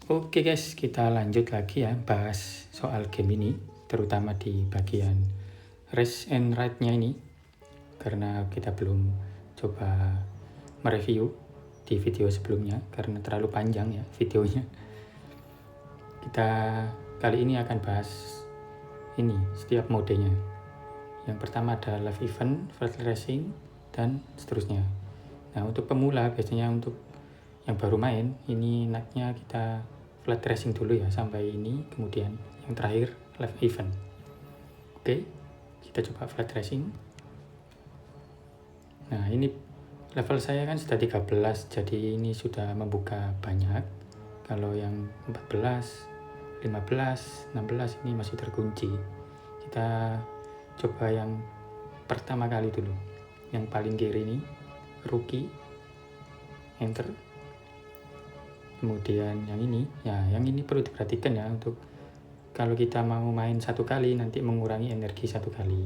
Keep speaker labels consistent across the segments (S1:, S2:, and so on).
S1: Oke guys, kita lanjut lagi ya bahas soal game ini, terutama di bagian race and ride-nya ini, karena kita belum coba mereview di video sebelumnya karena terlalu panjang ya videonya. Kita kali ini akan bahas ini setiap modenya. Yang pertama ada live event, flat racing, dan seterusnya. Nah, untuk pemula biasanya untuk yang baru main, ini enaknya kita flat racing dulu ya sampai ini, kemudian yang terakhir live event. Oke, kita coba flat racing. Nah, ini level saya kan sudah 13, jadi ini sudah membuka banyak. Kalau yang 14, 15, 16 ini masih terkunci. Kita coba yang pertama kali dulu. Yang paling kiri ini, rookie, enter. Kemudian yang ini, ya yang ini perlu diperhatikan ya, untuk kalau kita mau main satu kali nanti mengurangi energi satu kali.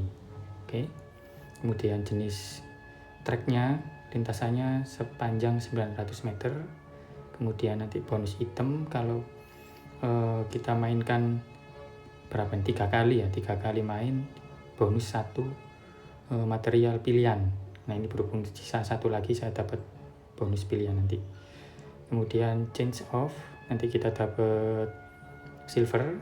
S1: Oke. Kemudian jenis tracknya, lintasannya sepanjang 900 meter. Kemudian nanti bonus item kalau kita mainkan berapa? 3 kali ya, 3 kali main bonus 1 material pilihan. Nah, ini berhubung sisa 1 lagi saya dapat bonus pilihan nanti. Kemudian change off, nanti kita dapat silver.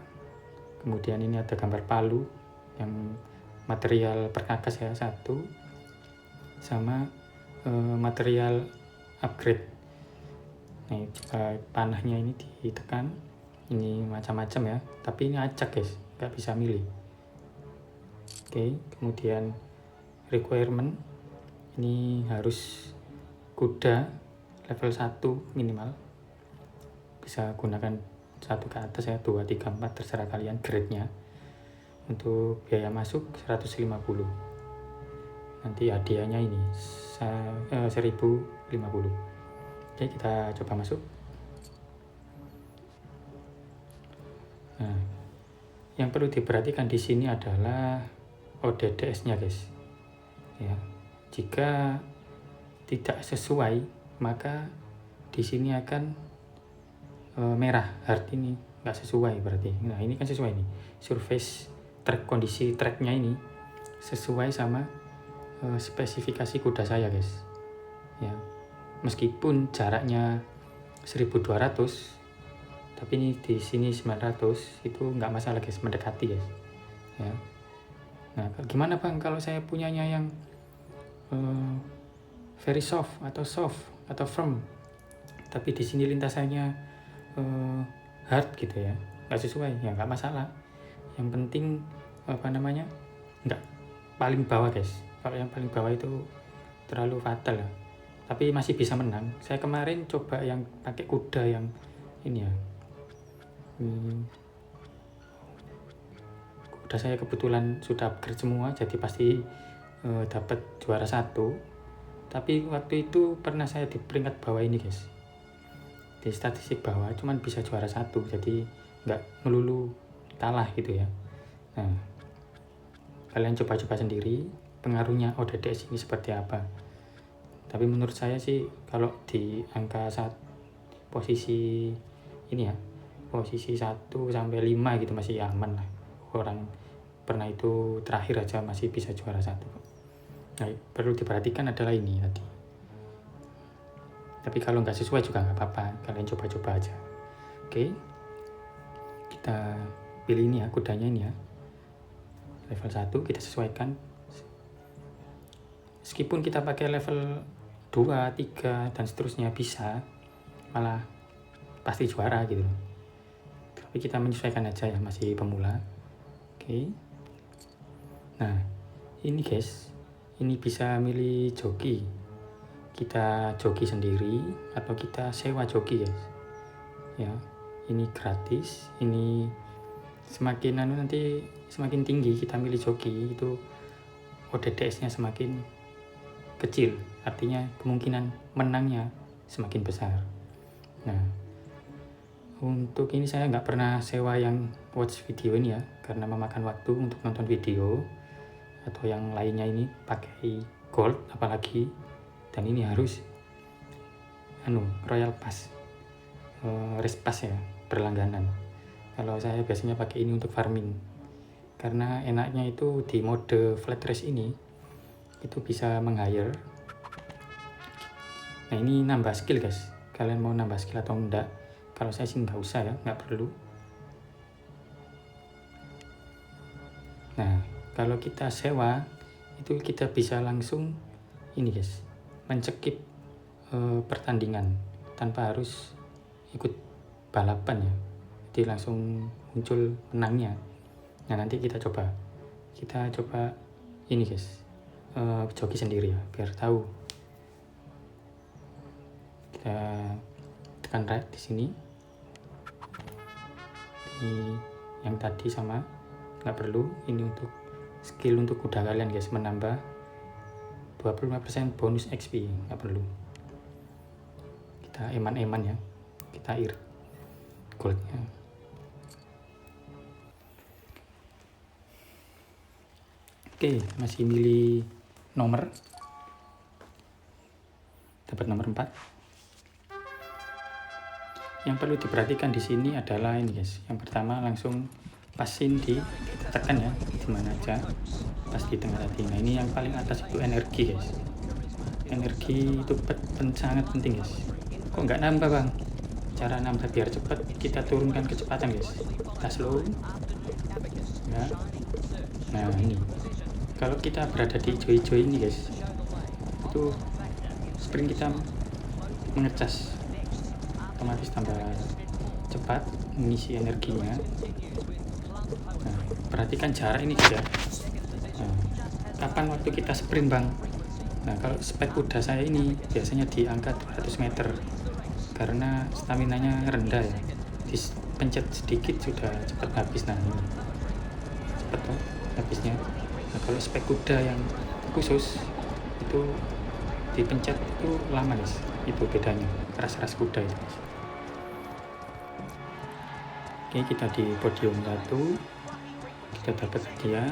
S1: Kemudian ini ada gambar palu yang material perkakas ya, 1 sama material upgrade. Nah, panahnya ini ditekan, ini macam-macam ya, tapi ini acak guys, nggak bisa milih. Oke, kemudian requirement, ini harus kuda level 1 minimal, bisa gunakan 1 ke atas ya, 2, 3, 4 terserah kalian grade-nya. Untuk biaya masuk 150, nanti hadiahnya ini 1050. Oke, kita coba masuk. Nah, yang perlu diperhatikan di sini adalah ODDS-nya guys ya. Jika tidak sesuai maka di sini akan merah, hard ini nggak sesuai berarti. Nah, ini kan sesuai nih, surface track, kondisi tracknya ini sesuai sama spesifikasi kuda saya guys ya. Meskipun jaraknya 1200 tapi ini di sini 900, itu nggak masalah guys, mendekati guys ya. Nah, gimana bang kalau saya punyanya yang very soft atau firm, tapi di sini lintasannya hard gitu ya, nggak sesuai ya, nggak masalah. Yang penting nggak paling bawah guys. Kalau yang paling bawah itu terlalu fatal ya, tapi masih bisa menang. Saya kemarin coba yang pakai kuda yang ini ya, kuda saya kebetulan sudah upgrade semua, jadi pasti dapat juara 1. Tapi waktu itu pernah saya di peringkat bawah ini guys, di statistik bawah, cuman bisa juara 1, jadi nggak melulu kalah gitu ya. Nah, kalian coba-coba sendiri pengaruhnya ODDS ini seperti apa. Tapi menurut saya sih kalau di angka posisi ini ya, posisi 1 sampai 5 gitu masih aman lah. Orang pernah itu terakhir aja masih bisa juara 1. Nah, perlu diperhatikan adalah ini tadi. Tapi kalau nggak sesuai juga nggak apa-apa, kalian coba-coba aja. Oke, kita pilih ini ya, kudanya ini ya, level 1 kita sesuaikan. Meskipun kita pakai level 2, 3 dan seterusnya bisa, malah pasti juara gitu. Tapi kita menyesuaikan aja ya, masih pemula. Oke. Nah, ini guys, ini bisa milih joki. Kita joki sendiri atau kita sewa joki guys ya. Ini gratis. Ini semakin nanti semakin tinggi kita milih joki, itu ODDS-nya semakin kecil, artinya kemungkinan menangnya semakin besar. Nah, untuk ini saya nggak pernah sewa yang watch video ini ya, karena memakan waktu untuk nonton video. Atau yang lainnya ini pakai gold apalagi, dan ini harus Royal Pass, race pass ya. berlangganan. Kalau saya biasanya pakai ini untuk farming, karena enaknya itu di mode flat race ini itu bisa meng-hire. Nah ini nambah skill guys, kalian mau nambah skill atau enggak? Kalau saya sih nggak usah ya, nggak perlu. Nah kalau kita sewa itu kita bisa langsung ini guys, mencekip pertandingan tanpa harus ikut balapan ya, jadi langsung muncul menangnya. Nah nanti kita coba ini guys, joki sendiri ya biar tahu. Kita tekan right di sini, ini yang tadi sama, nggak perlu. Ini untuk skill untuk kuda kalian guys, menambah 25% bonus XP, nggak perlu. Kita eman-eman ya, kita goldnya. Oke, masih milih nomor, dapat nomor 4. Yang perlu diperhatikan di sini adalah ini guys. Yang pertama langsung pasin tekan ya, dimana aja, pas di tengah tadi. Nah ini yang paling atas itu energi guys. Energi itu sangat penting guys. Kok nggak nambah bang? Cara nambah biar cepat, kita turunkan kecepatan guys. Kita slow ya. Nah ini kalau kita berada di hijau-hijau ini guys, itu sprint kita mengecas, otomatis tambah cepat mengisi energinya. Nah, perhatikan jarak ini ya. Nah, kapan waktu kita sprint bang? Nah kalau spek kuda saya ini biasanya di angka 200 meter karena staminanya rendah ya, dipencet sedikit sudah cepat habis. Nah ini cepat tuh habisnya. Nah kalau spek kuda yang khusus itu dipencet itu lama guys, itu bedanya ras-ras kuda itu guys. Oke, kita di podium 1, kita dapat hadiah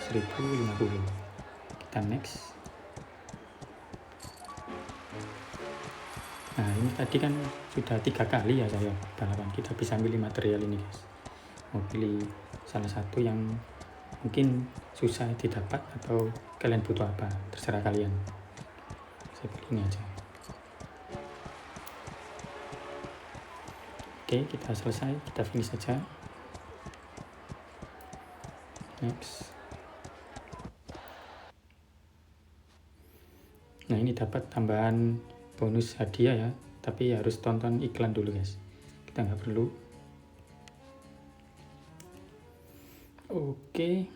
S1: 1050. Kita next. Nah ini tadi kan sudah 3 kali ya saya balapan, kita bisa milih material ini guys. Mau pilih salah satu yang mungkin susah didapat atau kalian butuh apa, terserah kalian. Saya pilih ini aja. Oke, kita selesai, kita finish saja. Next. Nah ini dapat tambahan bonus hadiah ya, tapi harus tonton iklan dulu guys, kita nggak perlu. Oke,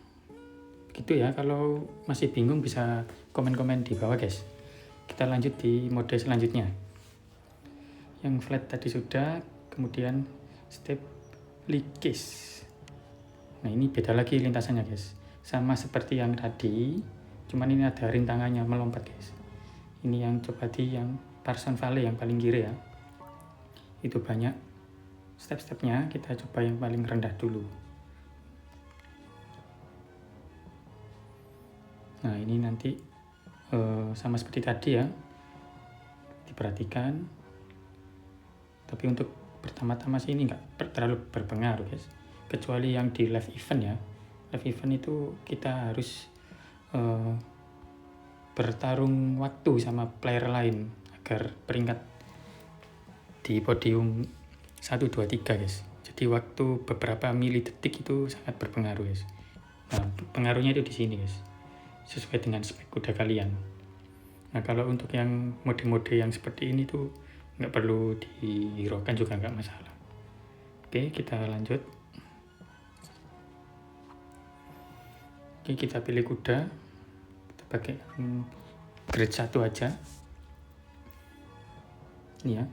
S1: gitu ya. Kalau masih bingung bisa komen-komen di bawah guys. Kita lanjut di mode selanjutnya. Yang flat tadi sudah, kemudian step leakage. Nah ini beda lagi lintasannya guys, sama seperti yang tadi, cuman ini ada rintangannya melompat guys. Ini yang coba di yang Parson Valley yang paling kiri ya, itu banyak step-stepnya. Kita coba yang paling rendah dulu. Nah ini nanti sama seperti tadi ya, diperhatikan. Tapi untuk pertama-tama sih ini nggak terlalu berpengaruh guys, kecuali yang di live event ya. Live event itu kita harus bertarung waktu sama player lain agar peringkat di podium 1, 2, 3 guys. Jadi waktu beberapa milidetik itu sangat berpengaruh guys. Nah pengaruhnya itu di sini guys, sesuai dengan spek kuda kalian. Nah kalau untuk yang mode-mode yang seperti ini tuh nggak perlu dihiraukan juga, nggak masalah. Oke, kita lanjut. Oke, kita pilih kuda, kita pakai grade 1 aja ini ya,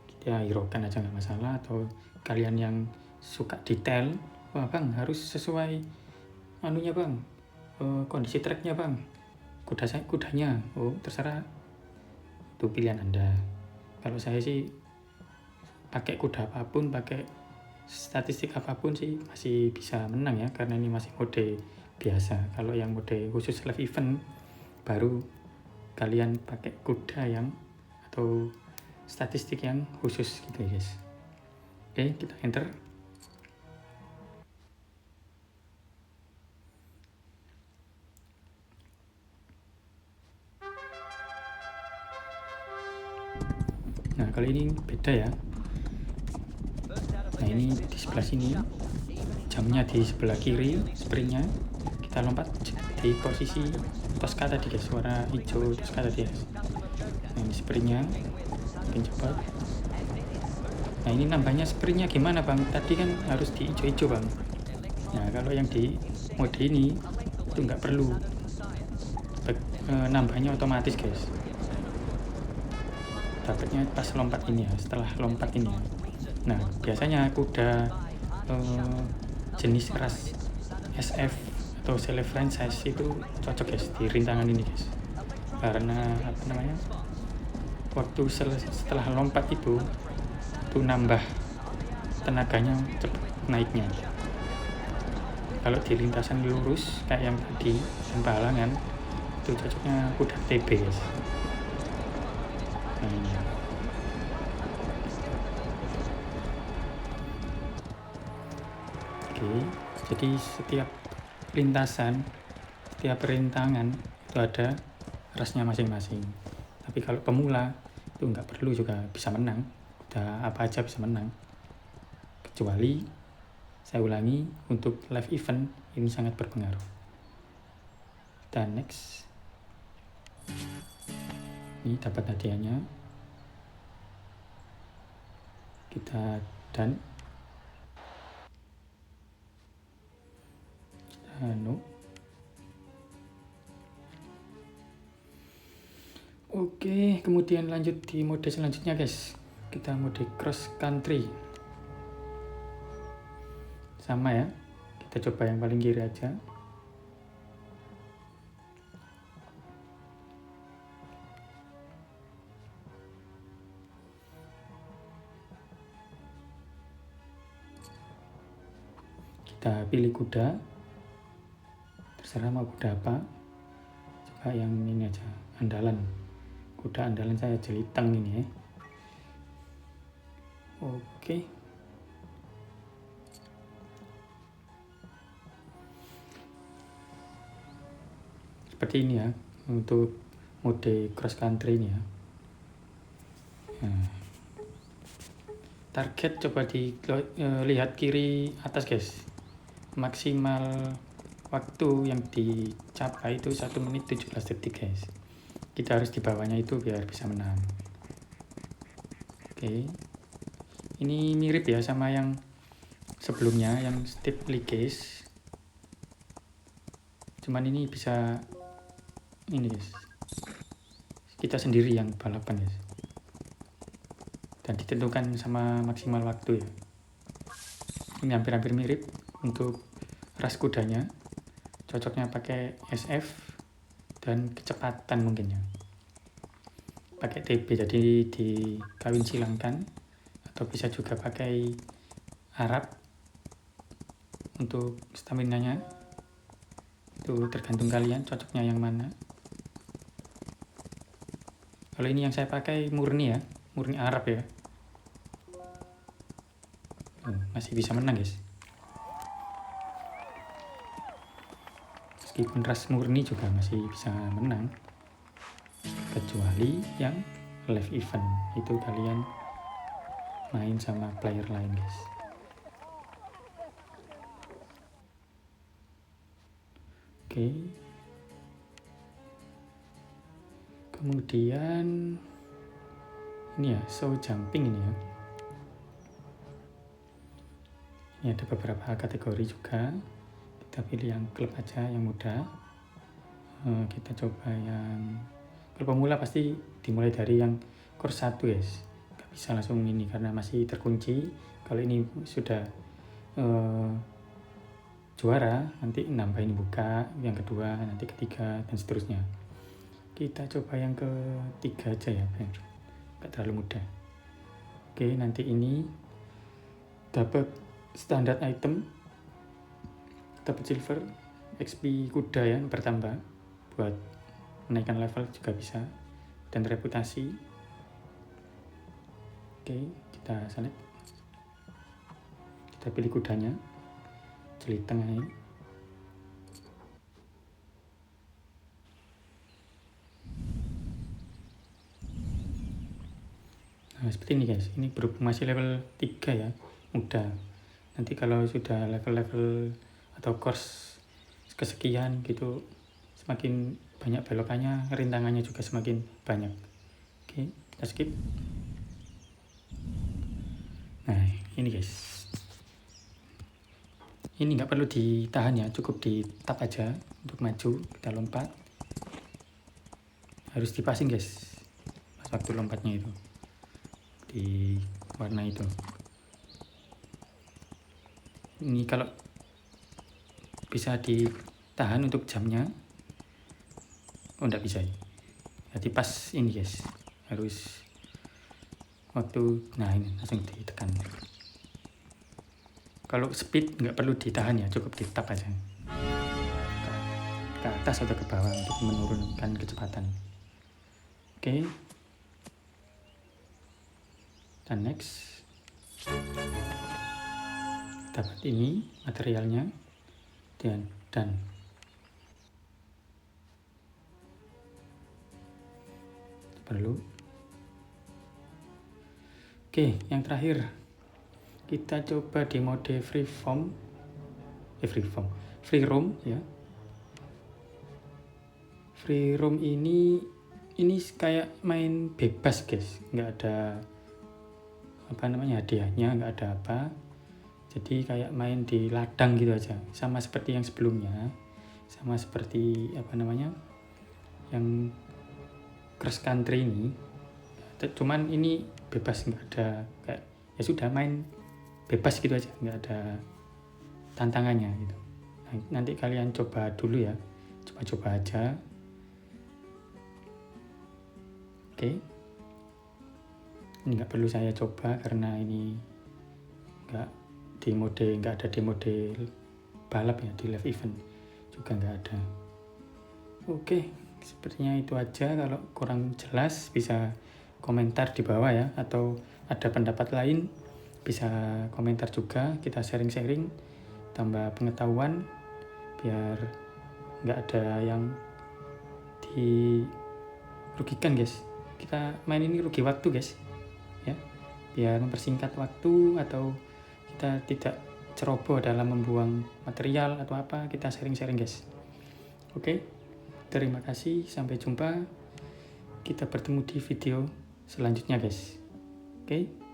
S1: kita hiraukan aja nggak masalah. Atau kalian yang suka detail, wah bang harus sesuai anunya bang, kondisi treknya bang, kudanya, oh terserah, itu pilihan Anda. Kalau saya sih pakai kuda apapun, pakai statistik apapun sih masih bisa menang ya, karena ini masih mode biasa. Kalau yang mode khusus live event baru kalian pakai kuda yang atau statistik yang khusus gitu guys. Oke, kita enter. Nah, kali ini beda ya. Nah, ini di sebelah sini, jamnya di sebelah kiri, springnya. Kita lompat di posisi Tosca tadi guys, warna hijau Tosca tadi guys. Nah, ini springnya, makin cepat. Nah, ini nambahnya springnya gimana bang? Tadi kan harus di hijau-hijau bang. Nah, kalau yang di mode ini itu nggak perlu, nambahnya otomatis guys. Dapatnya pas lompat ini ya, setelah lompat ini ya. Nah, biasanya kuda jenis ras SF atau Select Franchise itu cocok guys di rintangan ini guys, karena apa namanya, waktu setelah lompat itu nambah tenaganya cepat naiknya. Kalau di lintasan lurus kayak yang tadi tanpa halangan itu cocoknya kuda TB guys. Nah, ini. Oke, jadi setiap lintasan, setiap rintangan itu ada rasnya masing-masing. Tapi kalau pemula itu nggak perlu juga bisa menang, udah apa aja bisa menang. Kecuali, saya ulangi, untuk live event ini sangat berpengaruh. Dan next, ini dapat hadiahnya. Kita dan no. Oke, kemudian lanjut di mode selanjutnya guys. Kita mode cross country. Sama ya, kita coba yang paling kiri aja. Kita pilih kuda, terserah mau kuda apa. Coba yang ini aja, andalan. Kuda andalan saya jeliteng ini ya. Oke. Seperti ini ya untuk mode cross country ini ya. Nah, target coba lihat kiri atas guys. Maksimal waktu yang dicapai itu 1 menit 17 detik guys. Kita harus di bawahnya itu biar bisa menang. Oke. Ini mirip ya sama yang sebelumnya, yang steeplechase. Cuman ini bisa ini guys, kita sendiri yang balapan guys, dan ditentukan sama maksimal waktu ya. Ini hampir-hampir mirip. Untuk ras kudanya cocoknya pakai SF dan kecepatan mungkin ya, pakai TB jadi dikawin silangkan, atau bisa juga pakai Arab untuk stamina-nya. Itu tergantung kalian cocoknya yang mana. Kalau ini yang saya pakai murni ya, murni Arab ya. Masih bisa menang guys. Meskipun ras murni juga masih bisa menang. Kecuali yang live event, itu kalian main sama player lain guys. Oke. Kemudian ini ya, show jumping ini ya. Ini ada beberapa kategori juga. Kita pilih yang klub aja, yang muda. Kita coba yang kalau pemula pasti dimulai dari yang course 1 guys. Gak bisa langsung ini karena masih terkunci. Kalau ini sudah juara, nanti nambahin buka, yang kedua, nanti ketiga, dan seterusnya. Kita coba yang ketiga aja ya, biar gak terlalu mudah. Oke, nanti ini dapat standar item, dapat silver, XP kuda ya bertambah, buat menaikkan level juga bisa, dan reputasi. Oke, kita select. kita pilih kudanya, jeli tengah ini. Nah, seperti ini guys, ini berhubung masih level 3 ya, mudah. Nanti kalau sudah level-level atau course kesekian gitu, semakin banyak belokannya, rintangannya juga semakin banyak. Oke, kita skip. Nah, ini guys. Ini nggak perlu ditahan ya, cukup di tap aja untuk maju, kita lompat. Harus dipasing guys, pas waktu lompatnya itu. Di warna itu. Ini kalau bisa ditahan untuk jamnya, oh enggak bisa. Jadi pas ini guys, harus waktu, nah ini langsung ditekan. Kalau speed nggak perlu ditahan ya, cukup di tap aja. Ke atas atau ke bawah untuk menurunkan kecepatan. Oke. Dan next. Dapat ini materialnya dan perlu. Oke, yang terakhir kita coba di mode free roam ya. Free roam ini kayak main bebas guys, nggak ada hadiahnya, nggak ada apa. Jadi kayak main di ladang gitu aja, sama seperti yang sebelumnya, sama seperti yang cross country ini. Cuman ini bebas, nggak ada kayak ya sudah main bebas gitu aja, nggak ada tantangannya gitu. Nah, nanti kalian coba dulu ya, coba aja. Oke. Ini nggak perlu saya coba karena ini nggak ada di mode balap ya, di live event juga nggak ada. Oke, sepertinya itu aja. Kalau kurang jelas bisa komentar di bawah ya, atau ada pendapat lain bisa komentar juga, kita sharing-sharing, tambah pengetahuan biar nggak ada yang dirugikan guys. Kita main ini rugi waktu guys ya, biar mempersingkat waktu atau kita tidak ceroboh dalam membuang material atau apa, kita sharing-sharing guys. Oke, terima kasih, sampai jumpa, kita bertemu di video selanjutnya guys. Oke.